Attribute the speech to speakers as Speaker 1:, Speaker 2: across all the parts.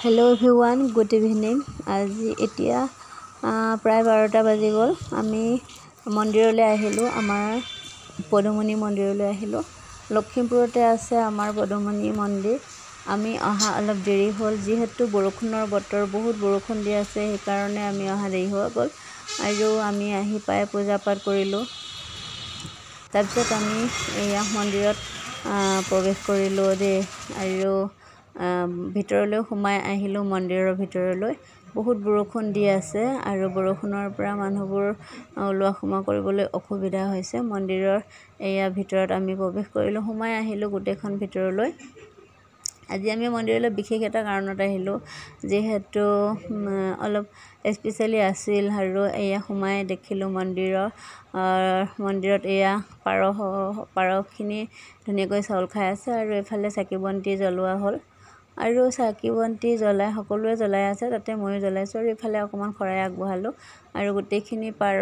Speaker 1: Hello' everyone, good evening. আজি এতিয়া প্ৰায় 12টা বাজি গ'ল। আমি মন্দিৰলৈ আহিলোঁ, আমাৰ পদুমণি মন্দিৰলৈ আহিলোঁ। লখিমপুৰতে আছে আমাৰ পদুমণি মন্দিৰ। আমি অহা অলপ দেৰি হ'ল, যিহেতু বৰষুণৰ বতৰ, বহুত বৰষুণ দি আছে, সেইকাৰণে আমি অহা দেৰি হৈ গ'ল। আৰু আমি আহি পাই পূজা পাঠ কৰিলোঁ। তাৰপিছত আমি এয়া মন্দিৰত প্ৰৱেশ কৰিলোঁ দেই, আৰু ভিতৰলৈ সোমাই আহিলোঁ। মন্দিৰৰ ভিতৰলৈ বহুত বৰষুণ দি আছে আৰু বৰষুণৰ পৰা মানুহবোৰ ওলোৱা সোমোৱা কৰিবলৈ অসুবিধা হৈছে। মন্দিৰৰ এয়া ভিতৰত আমি প্ৰৱেশ কৰিলোঁ, সোমাই আহিলোঁ গোটেইখন ভিতৰলৈ। আজি আমি মন্দিৰলৈ বিশেষ এটা কাৰণত আহিলোঁ, যিহেতু অলপ স্পেচিয়েলি আছিল। আৰু এয়া সোমাই দেখিলোঁ মন্দিৰত এয়া পাৰখিনি ধুনীয়াকৈ চাউল খাই আছে, আৰু এইফালে চাকি বন্তি জ্বলোৱা হ'ল। আৰু চাকি বন্তি জ্বলাই সকলোৱে জ্বলাই আছে, তাতে ময়ো জ্বলাইছোঁ। আৰু ইফালে অকণমান শৰাই আগবঢ়ালোঁ, আৰু গোটেইখিনি পাৰ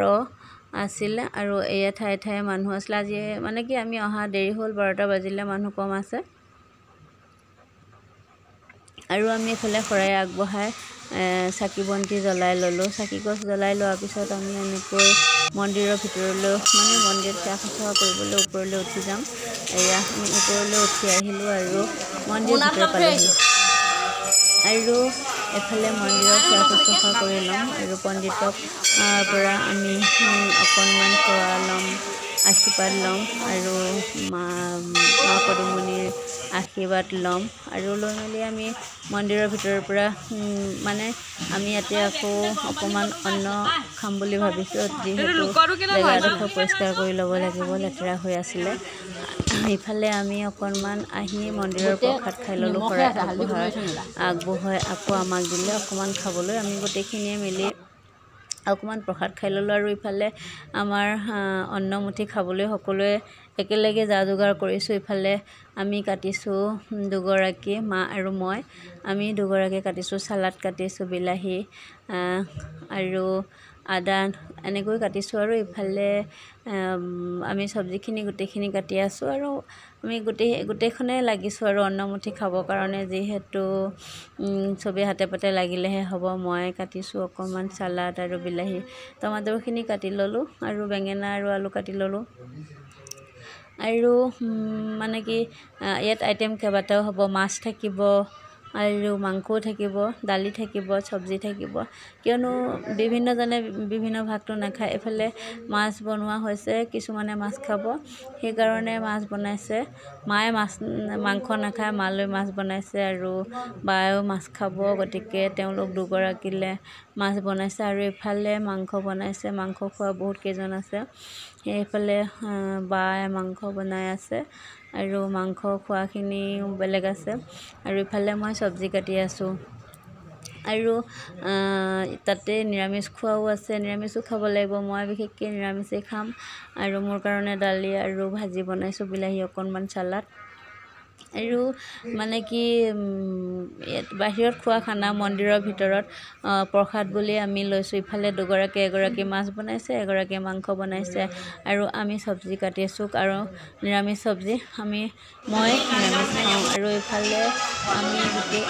Speaker 1: আছিলে, আৰু এয়া ঠায়ে ঠায়ে মানুহ আছিলে। আজি মানে কি আমি অহা দেৰি হ'ল, 12টা বাজিলে, মানুহ কম আছে। আৰু আমি এইফালে শৰাই আগবঢ়াই চাকি বন্তি জ্বলাই ল'লোঁ। চাকি গছ জ্বলাই লোৱাৰ পিছত আমি এনেকৈ মন্দিৰৰ ভিতৰলৈ, মানে মন্দিৰত সেৱা শুশ্ৰূষা কৰিবলৈ ওপৰলৈ উঠি যাম। এয়া আমি ওপৰলৈ উঠি আহিলোঁ আৰু মন্দিৰৰ ভিতৰ পালোহি। আৰু এফালে মন্দিৰত সেৱা শুশ্ৰূষা কৰি ল'ম, আৰু পণ্ডিতক পৰা আমি অকণমান সেৱা ল'ম, আশীৰ্বাদ ল'ম, আৰু মা পদুমণিৰ আশীৰ্বাদ ল'ম। আৰু লৈ মেলি আমি মন্দিৰৰ ভিতৰৰ পৰা মানে আমি ইয়াতে আকৌ অকণমান অন্ন খাম বুলি ভাবিছোঁ, যিহেতু জেগাডোখৰ পৰিষ্কাৰ কৰি ল'ব লাগিব, লেতেৰা হৈ আছিলে। ইফালে আমি অকণমান আহি মন্দিৰৰ প্ৰসাদ খাই ল'লোঁ। শৰাই আগবঢ়াই আকৌ আমাক দিলে অকণমান খাবলৈ। আমি গোটেইখিনিয়ে মিলি অকণমান প্ৰসাদ খাই ল'লোঁ। আৰু ইফালে আমাৰ অন্নমুঠি খাবলৈ সকলোৱে একেলগে যা যোগাৰ কৰিছোঁ। ইফালে আমি কাটিছোঁ দুগৰাকী, মা আৰু মই। আমি দুগৰাকী কাটিছোঁ, চালাড কাটিছোঁ, বিলাহী আৰু আদা এনেকৈ কাটিছোঁ। আৰু ইফালে আমি চব্জিখিনি গোটেইখিনি কাটি আছোঁ, আৰু আমি গোটেইখনে লাগিছোঁ আৰু অন্নমুঠি খাবৰ কাৰণে, যিহেতু চবেই হাতে পাতে লাগিলেহে হ'ব। মই কাটিছোঁ অকণমান চালাড আৰু বিলাহী, টমাটৰখিনি কাটি ল'লোঁ, আৰু বেঙেনা আৰু আলু কাটি ল'লোঁ। আৰু মানে কি ইয়াত আইটেম কেইবাটাও হ'ব, মাছ থাকিব, আৰু মাংসও থাকিব, দালি থাকিব, চব্জি থাকিব, কিয়নো বিভিন্নজনে বিভিন্ন ভাগটো নাখায়। এইফালে মাছ বনোৱা হৈছে, কিছুমানে মাছ খাব, সেইকাৰণে মাছ বনাইছে। মায়ে মাংস নাখায়, মালৈ মাছ বনাইছে, আৰু বায়েও মাছ খাব, গতিকে তেওঁলোক দুগৰাকীলৈ মাছ বনাইছে। আৰু এইফালে মাংস বনাইছে, মাংস খোৱা বহুত কেইজন আছে। সেইফালে বায়ে মাংস বনাই আছে, আৰু মাংস খোৱাখিনিও বেলেগ আছে। আৰু ইফালে মই চব্জি কাটি আছোঁ, আৰু তাতে নিৰামিষ খোৱাও আছে, নিৰামিষো খাব লাগিব। মই বিশেষকৈ নিৰামিষেই খাম, আৰু মোৰ কাৰণে দালি আৰু ভাজি বনাইছোঁ, বিলাহী অকণমান, চালাড। আৰু মানে কি বাহিৰত খোৱা খানা, মন্দিৰৰ ভিতৰত প্ৰসাদ বুলি আমি লৈছোঁ। ইফালে দুগৰাকী, এগৰাকী মাছ বনাইছে, এগৰাকীয়ে মাংস বনাইছে, আৰু আমি চব্জি কাটিছোঁ, আৰু নিৰামিষ চব্জি। মই নিৰামিষ খাওঁ। আৰু এইফালে আমি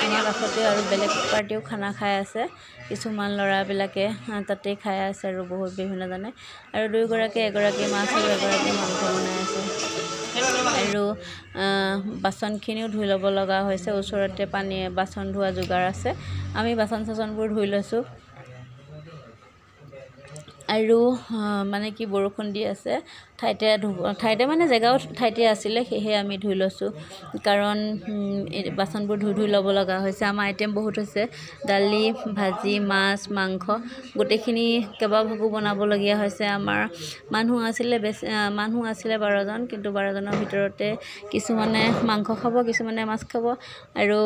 Speaker 1: আমাৰ কাষতে আৰু বেলেগ পাৰ্টিও খানা খাই আছে, কিছুমান ল'ৰাবিলাকে তাতেই খাই আছে, আৰু বহুত বিভিন্নজনে। আৰু দুয়োগৰাকী, এগৰাকী মাছ আৰু এগৰাকী মাংস বনাই আছে। আৰু বাচনখিনিও ধুই ল'ব লগা হৈছে, ওচৰতে বাচন ধোৱা যোগাৰ আছে, আমি বাচন চাচনবোৰ ধুই লৈছোঁ। আৰু মানে কি বৰষুণ দি আছে, ঠাইতে মানে জেগাও ঠাইতে আছিলে, সেয়েহে আমি ধুই লৈছোঁ, কাৰণ বাচনবোৰ ধুই ল'ব লগা হৈছে। আমাৰ আইটেম বহুত হৈছে, দালি, ভাজি, মাছ, মাংস, গোটেইখিনি কেইবাভাগো বনাবলগীয়া হৈছে। আমাৰ মানুহ আছিলে 12জন, কিন্তু 12জনৰ ভিতৰতে কিছুমানে মাংস খাব, কিছুমানে মাছ খাব, আৰু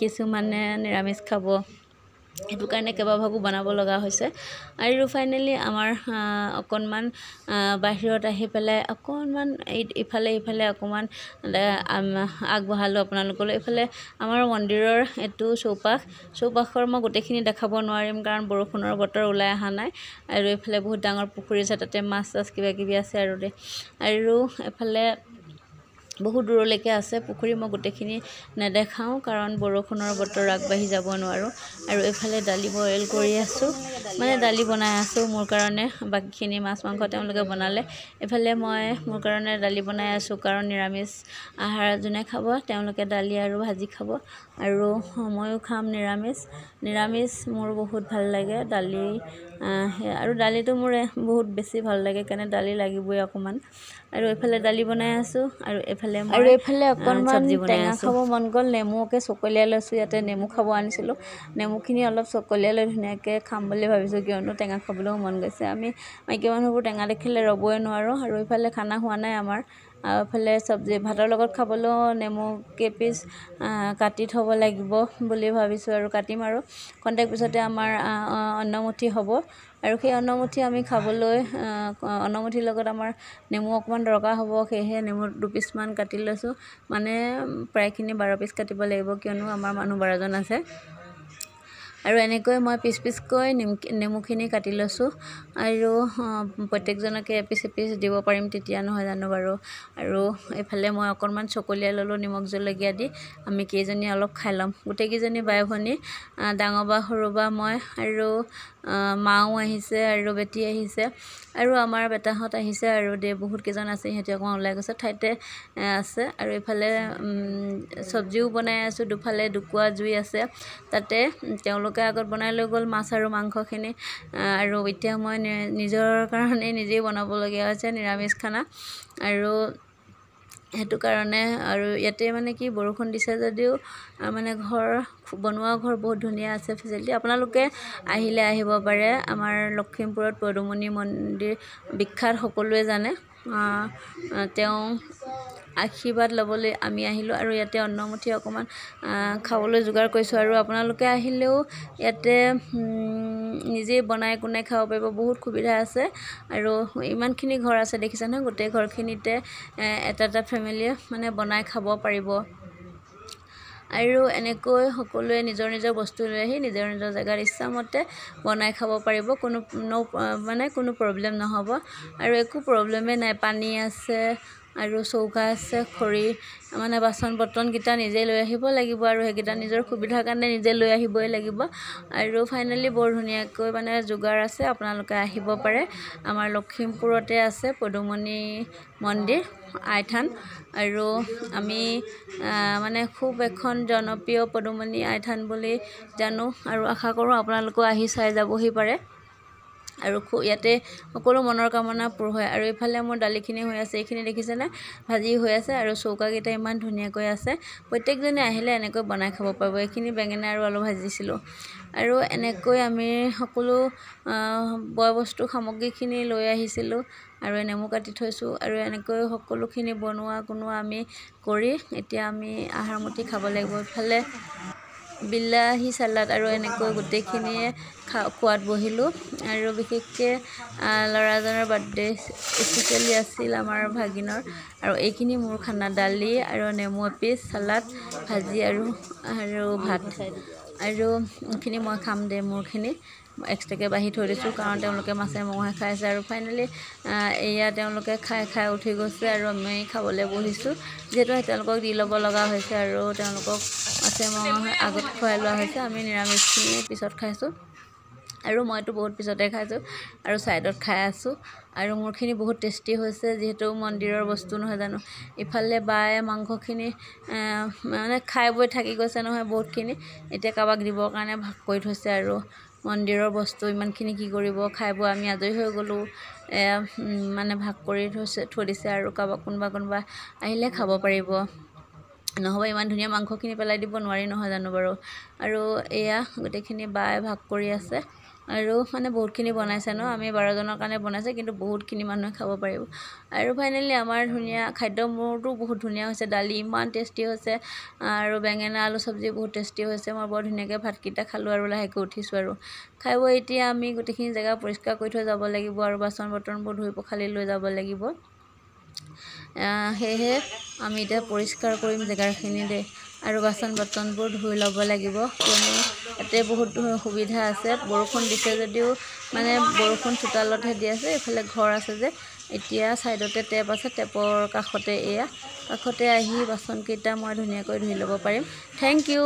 Speaker 1: কিছুমানে নিৰামিষ খাব, সেইটো কাৰণে কেইবাভাগো বনাব লগা হৈছে। আৰু ফাইনেলি আমাৰ অকণমান বাহিৰত আহি পেলাই অকণমান ইফালে সিফালে অকণমান আগবঢ়ালোঁ আপোনালোকলৈ। এইফালে আমাৰ মন্দিৰৰ এইটো চৌপাশৰ মই গোটেইখিনি দেখাব নোৱাৰিম, কাৰণ বৰষুণৰ বতৰ, ওলাই অহা নাই। আৰু এইফালে বহুত ডাঙৰ পুখুৰী আছে, তাতে মাছ চাছ কিবাকিবি আছে। আৰু এফালে বহুত দূৰলৈকে আছে পুখুৰী। মই গোটেইখিনি নেদেখাওঁ কাৰণ বৰষুণৰ বতৰ আগবাঢ়ি যাব নোৱাৰোঁ। আৰু এইফালে দালি বইল কৰি আছোঁ, মানে দালি বনাই আছোঁ মোৰ কাৰণে। বাকীখিনি মাছ মাংস তেওঁলোকে বনালে। এইফালে মই মোৰ কাৰণে দালি বনাই আছোঁ কাৰণ নিৰামিষ আহাৰ যোনে খাব তেওঁলোকে দালি আৰু ভাজি খাব, আৰু ময়ো খাম নিৰামিষ। নিৰামিষ মোৰ বহুত ভাল লাগে দালি, আৰু দালিটো মোৰ বহুত বেছি ভাল লাগে কাৰণে দালি লাগিবই অকণমান। আৰু এইফালে দালি বনাই আছোঁ, আৰু এইফালে অকণমান টেঙা খাব মন গ'ল, নেমুকে চকলিয়াই লৈছোঁ। ইয়াতে নেমু খাব আনিছিলোঁ, নেমুখিনি অলপ চকলিয়াই লৈ ধুনীয়াকৈ খাম বুলি ভাবিছোঁ, কিয়নো টেঙা খাবলৈও মন গৈছে। আমি মাইকী মানুহবোৰ টেঙা দেখিলে ৰ'বই নোৱাৰোঁ। আৰু এইফালে খানা হোৱা নাই আমাৰ, আৰু এইফালে চব্জি ভাতৰ লগত খাবলৈও নেমু কেইপিচ কাটি থ'ব লাগিব বুলি ভাবিছোঁ, আৰু কাটিম। আৰু খন্তেক পিছতে আমাৰ অন্নমুঠি হ'ব, আৰু সেই অন্নমুঠি আমি খাবলৈ অন্নমুঠিৰ লগত আমাৰ নেমু অকণমান দৰকাৰ হ'ব। সেয়েহে নেমু 2 পিচমান কাটি লৈছোঁ, মানে প্ৰায়খিনি 12 পিচ কাটিব লাগিব, কিয়নো আমাৰ মানুহ 12জন আছে। আৰু এনেকৈ মই পিচকৈ নেমুখিনি কাটি লৈছোঁ, আৰু প্ৰত্যেকজনকে এপিচ এপিচ দিব পাৰিম, তেতিয়া নহয় জানো বাৰু। আৰু এইফালে মই অকণমান চকলিয়াই ল'লোঁ নিমখ জলকীয়া দি, আমি কেইজনী অলপ খাই ল'ম। গোটেইকেইজনী বাই ভনী, ডাঙৰ বা সৰু বা মই, আৰু মাও আহিছে, আৰু বেটি আহিছে, আৰু আমাৰ বেটাহঁত আহিছে, আৰু বহুত কেইজন আছে। সিহঁতি অকণমান ওলাই গৈছে, ঠাইতে আছে। আৰু এইফালে চব্জিও বনাই আছোঁ, দুফালে দুকুৱা জুই আছে, তাতে তেওঁলোকে আগত বনাই লৈ গ'ল মাছ আৰু মাংসখিনি। আৰু এতিয়া মই নিজৰ কাৰণে নিজেই বনাবলগীয়া হৈছে নিৰামিষ খানা, আৰু সেইটো কাৰণে। আৰু ইয়াতে মানে কি বৰষুণ দিছে যদিও মানে বনোৱা ঘৰ বহুত ধুনীয়া আছে, ফেচিলিটি। আপোনালোকে আহিলে আহিব পাৰে। আমাৰ লখিমপুৰত পদুমণি মন্দিৰ বিখ্যাত, সকলোৱে জানে। তেওঁ আশীৰ্বাদ ল'বলৈ আমি আহিলোঁ, আৰু ইয়াতে অন্নমুঠি অকণমান খাবলৈ যোগাৰ কৰিছোঁ। আৰু আপোনালোকে আহিলেও ইয়াতে নিজেই বনাই কোনাই খাব পাৰিব, বহুত সুবিধা আছে। আৰু ইমানখিনি ঘৰ আছে দেখিছে নহয়, গোটেই ঘৰখিনিতে এটা ফেমিলিয়ে মানে বনাই খাব পাৰিব। আৰু এনেকৈ সকলোৱে নিজৰ নিজৰ বস্তু লৈ আহি নিজৰ নিজৰ জেগাত ইচ্ছামতে বনাই খাব পাৰিব, কোনো প্ৰব্লেম নহ'ব। আৰু একো প্ৰব্লেমেই নাই, পানী আছে, আৰু চৌকা আছে, খৰি, মানে বাচন বৰ্তনকেইটা নিজে লৈ আহিব লাগিব, আৰু সেইকেইটা নিজৰ সুবিধাৰ কাৰণে নিজে লৈ আহিবই লাগিব। আৰু ফাইনেলি বৰ ধুনীয়াকৈ মানে যোগাৰ আছে, আপোনালোকে আহিব পাৰে। আমাৰ লখিমপুৰতে আছে পদুমণি মন্দিৰ আই থান, আৰু আমি মানে খুব এখন জনপ্ৰিয় পদুমণি আই থান বুলি জানো, আৰু আশা কৰোঁ আপোনালোকেও আহি চাই যাবহি পাৰে। আৰু ইয়াতে সকলো মনৰ কামনা পূৰ হয়। আৰু এইফালে মোৰ দালিখিনি হৈ আছে, এইখিনি দেখিছেনে, ভাজি হৈ আছে, আৰু চৌকাকেইটা ইমান ধুনীয়াকৈ আছে। প্ৰত্যেকজনে আহিলে এনেকৈ বনাই খাব পাৰিব। এইখিনি বেঙেনা আৰু আলু ভাজিছিলোঁ। আৰু এনেকৈ আমি সকলো বয় বস্তু সামগ্ৰীখিনি লৈ আহিছিলোঁ, আৰু নেমু কাটি থৈছোঁ, আৰু এনেকৈ সকলোখিনি বনোৱা আমি কৰি এতিয়া আমি আহাৰমুঠি খাব লাগিব। ইফালে বিলাহী চালাড, আৰু এনেকৈ গোটেইখিনিয়ে খোৱাত বহিলোঁ। আৰু বিশেষকৈ ল'ৰাজনৰ বাৰ্থডে স্পেচিয়েলি আছিল আমাৰ ভাগিনৰ। আৰু এইখিনি মোৰ খানা, দালি আৰু নেমু এপিচ, চালাড, ভাজি, আৰু ভাত। আৰু এইখিনি মই খাম মোৰখিনি এক্সট্ৰাকৈ বাঢ়ি থৈ দিছোঁ, কাৰণ তেওঁলোকে মাছে মঙহে খাইছে। আৰু ফাইনেলি এয়া তেওঁলোকে খাই উঠি গৈছে, আৰু আমি খাবলৈ বহিছোঁ, যিহেতু তেওঁলোকক দি ল'ব লগা হৈছে, আৰু তেওঁলোকক মাছে মঙহে আগত খুৱাই লোৱা হৈছে। আমি নিৰামিষখিনি পিছত খাইছোঁ, আৰু মইতো বহুত পিছতে খাইছোঁ, আৰু ছাইডত খাই আছোঁ। আৰু মোৰখিনি বহুত টেষ্টি হৈছে, যিহেতু মন্দিৰৰ বস্তু নহয় জানো। ইফালে বায়ে মাংসখিনি মানে খাই বৈ থাকি গৈছে নহয় বহুতখিনি, এতিয়া কাৰোবাক দিবৰ কাৰণে ভাগ কৰি থৈছে। আৰু মন্দিৰৰ বস্তু ইমানখিনি কি কৰিব, খাই বৈ আমি আজৰি হৈ গ'লোঁ, মানে ভাগ কৰি থৈ দিছে, আৰু কাৰোবাক কোনোবা আহিলে খাব পাৰিব। নহ'ব ইমান ধুনীয়া মাংসখিনি পেলাই দিব নোৱাৰি নহয় জানো বাৰু। আৰু এয়া গোটেইখিনি বায়ে ভাগ কৰি আছে, আৰু মানে বহুতখিনি বনাইছে ন, আমি 12জনৰ কাৰণে বনাইছে, কিন্তু বহুতখিনি মানুহে খাব পাৰিব। আৰু ফাইনেলি আমাৰ ধুনীয়া খাদ্য মোৰতো বহুত ধুনীয়া হৈছে, দালি ইমান টেষ্টি হৈছে, আৰু বেঙেনা আলু চব্জি বহুত টেষ্টি হৈছে। মই বৰ ধুনীয়াকৈ ভাতকেইটা খালোঁ, আৰু লাহেকৈ উঠিছোঁ। আৰু খাই বৈ এতিয়া আমি গোটেইখিনি জেগা পৰিষ্কাৰ কৰি থৈ যাব লাগিব, আৰু বাচন বৰ্তনবোৰ ধুই পখালি লৈ যাব লাগিব। সেয়েহে আমি এতিয়া পৰিষ্কাৰ কৰিম জেগাখিনি দেই। আৰু বাচন বৰ্তনবোৰ ধুই ল'ব লাগিব কিয়নো ইয়াতে বহুত সুবিধা আছে বৰষুণ দিছে যদিও মানে বৰষুণ চোতালতহে দি আছে এইফালে ঘৰ আছে যে এতিয়া সাইডতে টেপ আছে টেপৰ কাষতে এয়া কাষতে আহি বাচন কেইটা মই ধুনীয়াকৈ ধুই ল'ব পাৰিম থ্যাংক ইউ